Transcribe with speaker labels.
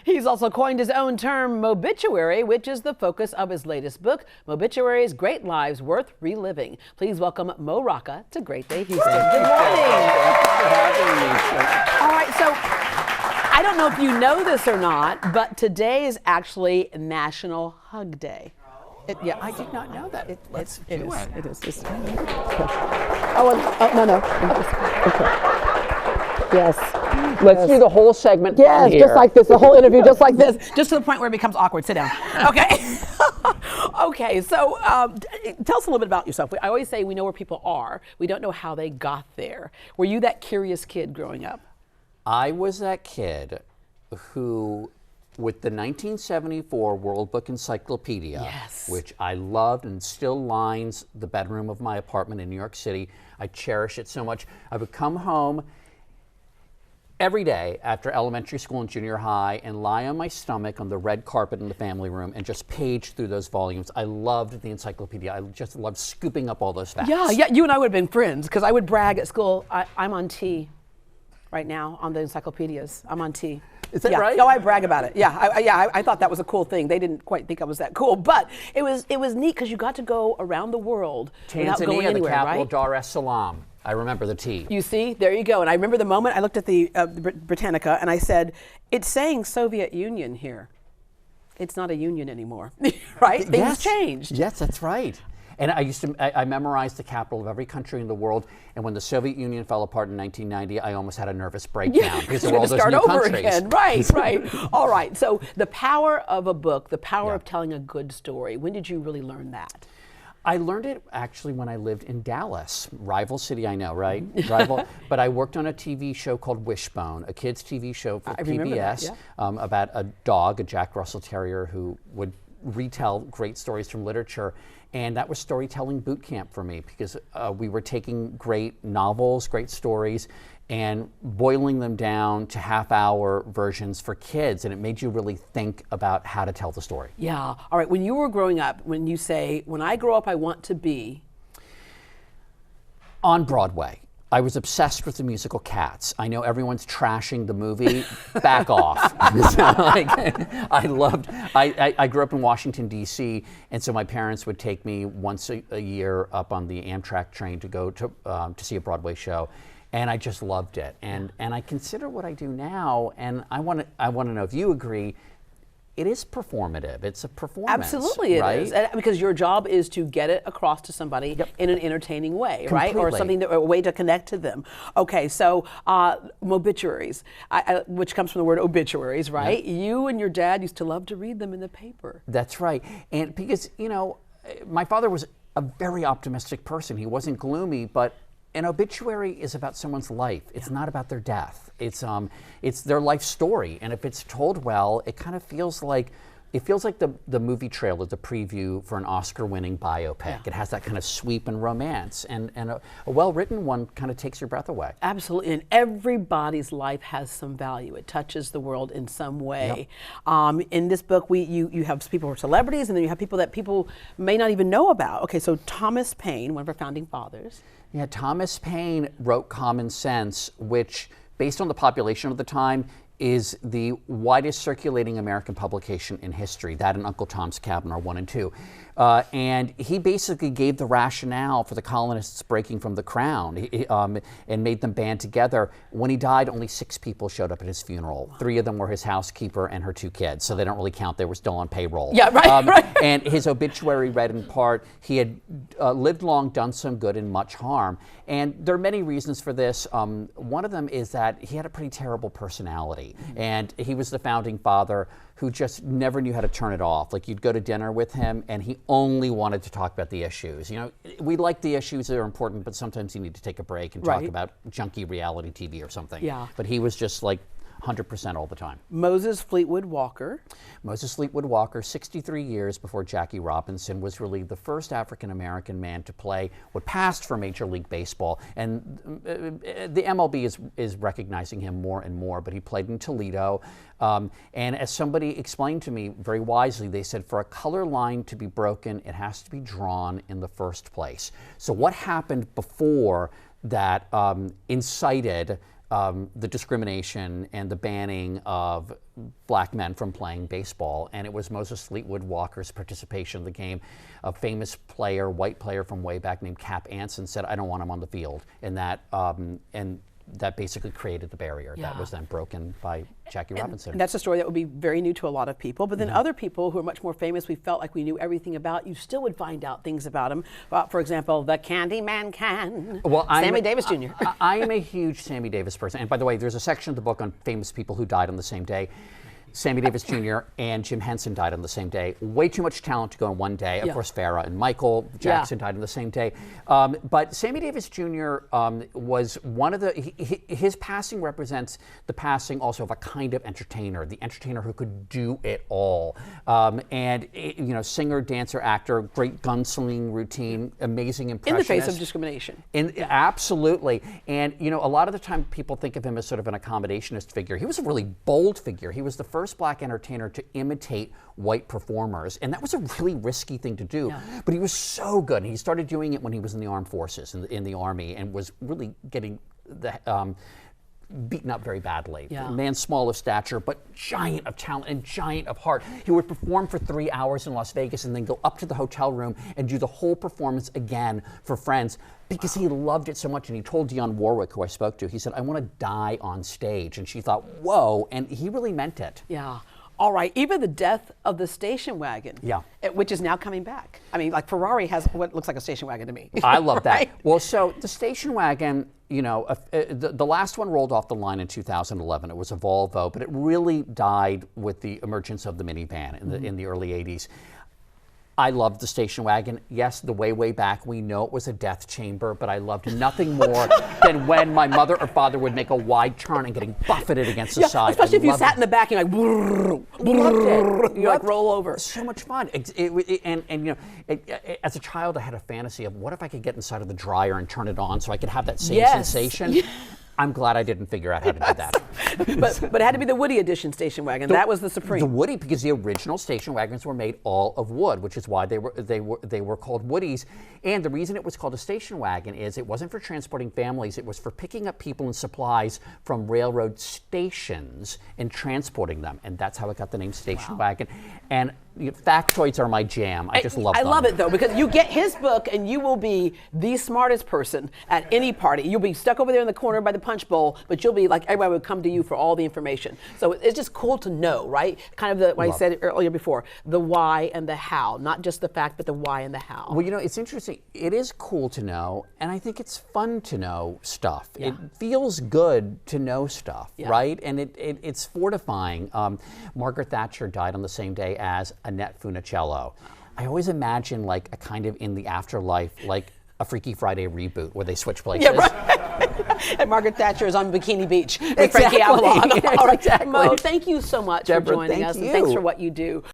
Speaker 1: He's also coined his own term, Mobituary, which is the focus of his latest book, Mobituaries, Great Lives Worth Reliving. Please welcome Mo Rocca to Great Day Houston. Good morning. All right, so I don't know if you know this or not, but today is actually National Hug Day. Yeah, I did not know that. It is. No. Okay. Yes.
Speaker 2: Let's do the whole segment.
Speaker 1: Yes, just like this, the whole interview, just like this, just to the point where it becomes awkward. Sit down. Okay. Okay. So, tell us a little bit about yourself. I always say we know where people are. We don't know how they got there. Were you that curious kid growing up?
Speaker 2: I was that kid who, with the 1974 World Book Encyclopedia,
Speaker 1: yes,
Speaker 2: which I loved and still lines the bedroom of my apartment in New York City. I cherish it so much. I would come home every day after elementary school and junior high and lie on my stomach on the red carpet in the family room and just page through those volumes. I loved the encyclopedia. I just loved scooping up all those facts.
Speaker 1: Yeah, you and I would have been friends because I would brag at school, I'm on T right now on the encyclopedias. I'm on T.
Speaker 2: Is that right?
Speaker 1: No, I brag about it. Yeah, I thought that was a cool thing. They didn't quite think I was that cool, but it was neat because you got to go around the world without going
Speaker 2: Tanzania,
Speaker 1: anywhere,
Speaker 2: the capital,
Speaker 1: right?
Speaker 2: Dar es Salaam. I remember the T.
Speaker 1: You see, there you go. And I remember the moment I looked at the Britannica and I said, it's saying Soviet Union here. It's not a union anymore, right? Things changed.
Speaker 2: Yes, that's right. And I memorized the capital of every country in the world. And when the Soviet Union fell apart in 1990, I almost had a nervous breakdown because there were all those new countries.
Speaker 1: Again. Right. All right. So the power of a book, the power of telling a good story. When did you really learn that?
Speaker 2: I learned it actually when I lived in Dallas, rival city, I know, right? Rival, but I worked on a TV show called Wishbone, a kids' TV show for PBS about a dog, a Jack Russell Terrier, who would retell great stories from literature. And that was storytelling boot camp for me because we were taking great novels, great stories, and boiling them down to half-hour versions for kids, and it made you really think about how to tell the story. Yeah.
Speaker 1: All right. When you were growing up, when you say, when I grow up, I want to be?
Speaker 2: On Broadway. I was obsessed with the musical Cats. I know everyone's trashing the movie. Back off. I grew up in Washington, D.C., and so my parents would take me once a year up on the Amtrak train to go to see a Broadway show. And I just loved it. And I consider what I do now, and I want to know if you agree, it is performative. It's a performance.
Speaker 1: Absolutely,
Speaker 2: right?
Speaker 1: It is. Because your job is to get it across to somebody in an entertaining way, right? Or something, a way to connect to them. Okay, so Mobituaries, which comes from the word obituaries, right? Yep. You and your dad used to love to read them in the paper.
Speaker 2: That's right. And because, my father was a very optimistic person. He wasn't gloomy, but an obituary is about someone's life. It's not about their death. It's their life story, and if it's told well, it kind of feels like the movie trailer, the preview for an Oscar-winning biopic. Yeah. It has that kind of sweep and romance, and a well-written one kind of takes your breath away.
Speaker 1: Absolutely, and everybody's life has some value. It touches the world in some way. Yep. In this book, you have people who are celebrities, and then you have people that people may not even know about. Okay, so Thomas Paine, one of our founding fathers.
Speaker 2: Yeah, Thomas Paine wrote Common Sense, which, based on the population of the time, is the widest circulating American publication in history. That and Uncle Tom's Cabin are 1 and 2. And he basically gave the rationale for the colonists breaking from the crown and made them band together. When he died, only 6 people showed up at his funeral. 3 of them were his housekeeper and her 2 kids, so they don't really count. They were still on payroll.
Speaker 1: Yeah, right.
Speaker 2: And his obituary read in part, he had lived long, done some good, and much harm. And there are many reasons for this. One of them is that he had a pretty terrible personality. And he was the founding father who just never knew how to turn it off. Like, you'd go to dinner with him and he only wanted to talk about the issues. We like the issues that are important, but sometimes you need to take a break and talk about junky reality TV or something. Yeah. But he was just like 100% all the time.
Speaker 1: Moses Fleetwood Walker.
Speaker 2: Moses Fleetwood Walker, 63 years before Jackie Robinson, was really the first African-American man to play what passed for Major League Baseball. And the MLB is recognizing him more and more, but he played in Toledo. And as somebody explained to me very wisely, they said, for a color line to be broken, it has to be drawn in the first place. So what happened before that incited the discrimination and the banning of black men from playing baseball, and it was Moses Fleetwood Walker's participation in the game. A famous player, white player from way back named Cap Anson said, "I don't want him on the field," and that basically created the barrier that was then broken by Jackie Robinson.
Speaker 1: And that's a story that would be very new to a lot of people, but then other people who are much more famous, we felt like we knew everything about, you still would find out things about them. For example, the Candyman can. Well, Sammy Davis Jr.
Speaker 2: I am a huge Sammy Davis person. And by the way, there's a section of the book on famous people who died on the same day. Sammy Davis Jr. and Jim Henson died on the same day. Way too much talent to go in one day. Of course, Farrah and Michael Jackson died on the same day. But Sammy Davis Jr. Was one of his passing represents the passing also of a kind of entertainer, the entertainer who could do it all. Singer, dancer, actor, great gunslinging routine, amazing impressionist.
Speaker 1: In the face of discrimination.
Speaker 2: Absolutely. And, a lot of the time people think of him as sort of an accommodationist figure. He was a really bold figure. He was the first black entertainer to imitate white performers, and that was a really risky thing to do. But he was so good. And he started doing it when he was in the armed forces, in the Army, and was really getting beaten up very badly. A man small of stature, but giant of talent and giant of heart. He would perform for 3 hours in Las Vegas and then go up to the hotel room and do the whole performance again for friends because he loved it so much. And he told Dionne Warwick, who I spoke to, he said, "I want to die on stage." And she thought, whoa, and he really meant it.
Speaker 1: Yeah. All right, even the death of the station wagon, which is now coming back. I mean, like Ferrari has what looks like a station wagon to me.
Speaker 2: I love that. Well, so the station wagon, the last one rolled off the line in 2011. It was a Volvo, but it really died with the emergence of the minivan in the early 80s. I loved the station wagon. Yes, the way back, we know it was a death chamber, but I loved nothing more than when my mother or father would make a wide turn and getting buffeted against the side.
Speaker 1: Especially if you sat in the back and you like roll over.
Speaker 2: So much fun. As a child, I had a fantasy of what if I could get inside of the dryer and turn it on so I could have that same sensation. I'm glad I didn't figure out how to do that.
Speaker 1: but it had to be the Woody edition station wagon. That was the supreme.
Speaker 2: The Woody, because the original station wagons were made all of wood, which is why they were called Woodies. And the reason it was called a station wagon is it wasn't for transporting families. It was for picking up people and supplies from railroad stations and transporting them. And that's how it got the name station wagon. And factoids are my jam. I just love them.
Speaker 1: I love it, though, because you get his book and you will be the smartest person at any party. You'll be stuck over there in the corner by the punch bowl, but you'll be like, everybody would come to you for all the information. So it's just cool to know, right? Kind of what I said earlier before, the why and the how, not just the fact, but the why and the how.
Speaker 2: Well, it's interesting. It is cool to know, and I think it's fun to know stuff. It feels good to know stuff, right? And it's fortifying. Margaret Thatcher died on the same day as Annette Funicello. I always imagine like a kind of in the afterlife, like a Freaky Friday reboot where they switch places.
Speaker 1: Yeah, right. And Margaret Thatcher is on Bikini Beach with Frankie Avalon. All right.
Speaker 2: Exactly.
Speaker 1: Mo, thank you so much
Speaker 2: Deborah,
Speaker 1: for joining us, and thanks for what you do.